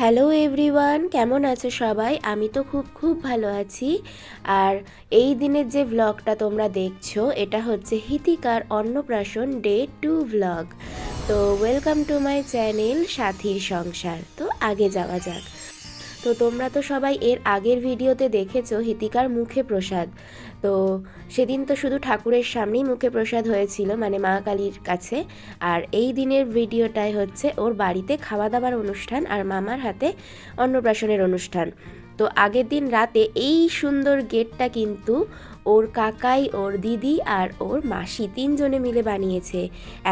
Hello everyone, কেমন আছো সবাই? আমি তো খুব ভালো আছি। আর এই দিনের যে ভ্লগটা তোমরা দেখছো এটা হচ্ছে হিতিকার অন্নপ্রাশন ডে 2 ভ্লগ। তো ওয়েলকাম টু মাই চ্যানেল সাথীর সংসার। তো আগে যাওয়া যাক। তো তোমরা তো সবাই এর আগের ভিডিওতে দেখেছো হিতিকার মুখে প্রসাদ। তো সেদিন তো শুধু ঠাকুরের সামনেই মুখে প্রসাদ হয়েছিল, মানে মা কালীর কাছে। আর এই দিনের ভিডিওটাই হচ্ছে ওর বাড়িতে খাওয়া দাওয়ার অনুষ্ঠান আর মামার হাতে অন্নপ্রাশনের অনুষ্ঠান। তো আগের দিন রাতে এই সুন্দর গেটটা কিন্তু ওর কাকাই, ওর দিদি আর ওর মাসি তিনজনে মিলে বানিয়েছে।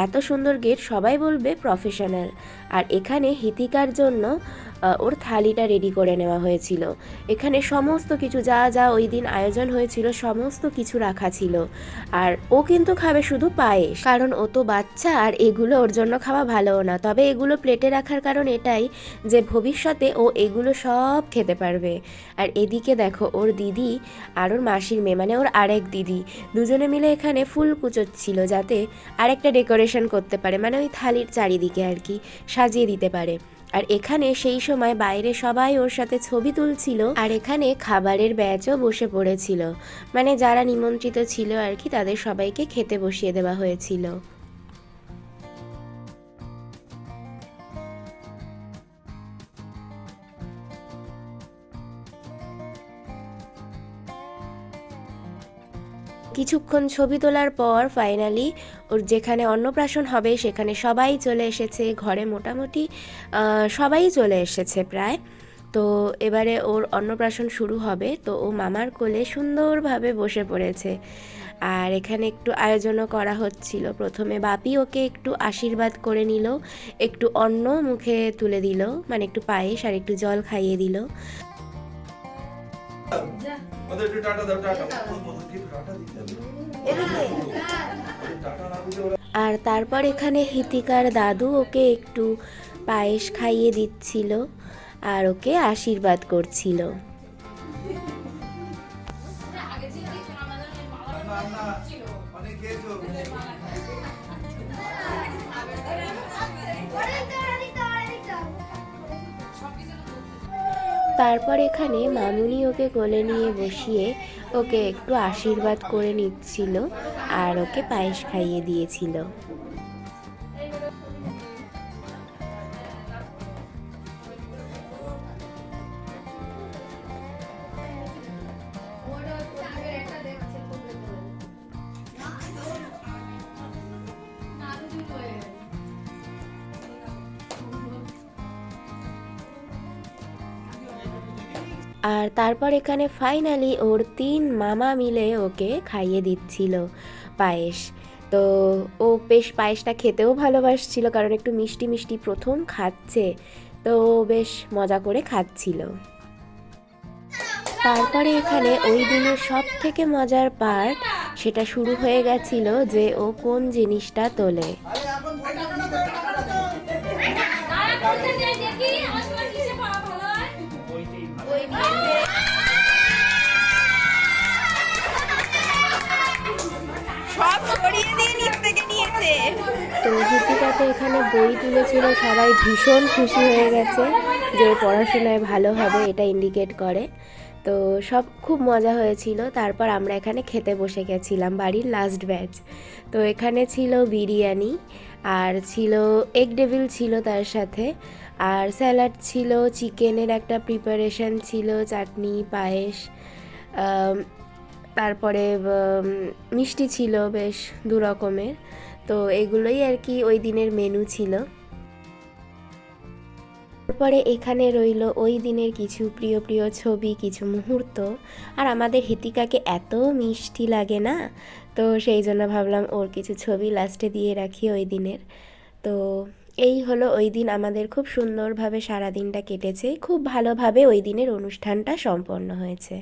এত সুন্দর গেট, সবাই বলবে প্রফেশনাল। আর এখানে হিতিকার জন্য ওর থালিটা রেডি করে নেওয়া হয়েছিল। এখানে সমস্ত কিছু যা যা ওই দিন আয়োজন হয়েছিল সমস্ত কিছু রাখা ছিল। আর ও কিন্তু খাবে শুধু পায়েস, কারণ ও তো বাচ্চা আর এগুলো ওর জন্য খাওয়া ভালোও না। তবে এগুলো প্লেটে রাখার কারণ এটাই যে ভবিষ্যতে ও এগুলো সব খেতে পারবে। আর এদিকে দেখো ওর দিদি আর ওর মাসির মেয়ে, মানে ওর আরেক দিদি, দুজনে মিলে এখানে ফুল কুচোচ্ছিল যাতে আরেকটা ডেকোরেশন করতে পারে, মানে ওই থালির চারিদিকে আর কি সাজিয়ে দিতে পারে। আর এখানে সেই সময় বাইরে সবাই ওর সাথে ছবি তুলছিল। আর এখানে খাবারের ব্যাচও বসে পড়েছিল, মানে যারা নিমন্ত্রিত ছিল আর কি তাদের সবাইকে খেতে বসিয়ে দেওয়া হয়েছিল। কিছুক্ষণ ছবি তোলার পর ফাইনালি ওর যেখানে অন্নপ্রাশন হবে সেখানে সবাই চলে এসেছে। ঘরে মোটামুটি সবাই চলে এসেছে প্রায়। তো এবারে ওর অন্নপ্রাশন শুরু হবে। তো ও মামার কোলে সুন্দরভাবে বসে পড়েছে। আর এখানে একটু আয়োজনও করা হচ্ছিল। প্রথমে বাপি ওকে একটু আশীর্বাদ করে নিল, একটু অন্ন মুখে তুলে দিল, মানে একটু পায়েস আর একটু জল খাইয়ে দিল। আর তারপর এখানে হিতিকার দাদু ওকে একটু পায়েস খাইয়ে দিচ্ছিল আর ওকে আশীর্বাদ করছিল। তারপর এখানে মামুনি ওকে কোলে নিয়ে বসিয়ে ওকে একটু আশীর্বাদ করে নিচ্ছিল আর ওকে পায়েস খাইয়ে দিয়েছিল। আর তারপর এখানে ফাইনালি ওর 3 মামা মিলে ওকে খাইয়ে দিচ্ছিল পায়েস। তো ও বেশ পায়েসটা খেতেও ভালোবাসছিল, কারণ একটু মিষ্টি মিষ্টি প্রথম খাচ্ছে, তো বেশ মজা করে খাচ্ছিল। তারপরে এখানে ওই দিনের সব থেকে মজার পার্ট সেটা শুরু হয়ে গেছিল, যে ও কোন জিনিসটা তোলে। তো হিতিকাতে এখানে বই তুলেছিল, সবাই ভীষণ খুশি হয়ে গেছে যে পড়াশোনায় ভালো হবে, এটা ইন্ডিকেট করে। তো সব খুব মজা হয়েছিল। তারপর আমরা এখানে খেতে বসে গেছিলাম, বাড়ির লাস্ট ব্যাচ। তো এখানে ছিল বিরিয়ানি, আর ছিল এগ ডেভিল ছিল তার সাথে, আর স্যালাড ছিল, চিকেনের একটা প্রিপারেশন ছিল, চাটনি, পায়েস, তারপরে মিষ্টি ছিল বেশ 2 রকমের। তো এগুলোই আর কি ওই দিনের মেনু ছিল। তারপরে এখানে রইল ওই দিনের কিছু প্রিয় প্রিয় ছবি, কিছু মুহূর্ত। আর আমাদের হিতিকাকে এত মিষ্টি লাগে না, তো সেই জন্য ভাবলাম ওর কিছু ছবি লাস্টে দিয়ে রাখি ওই দিনের। তো এই হলো ওই দিন আমাদের খুব সুন্দরভাবে সারা দিনটা কেটেছে, খুব ভালোভাবে ওই দিনের অনুষ্ঠানটা সম্পন্ন হয়েছে।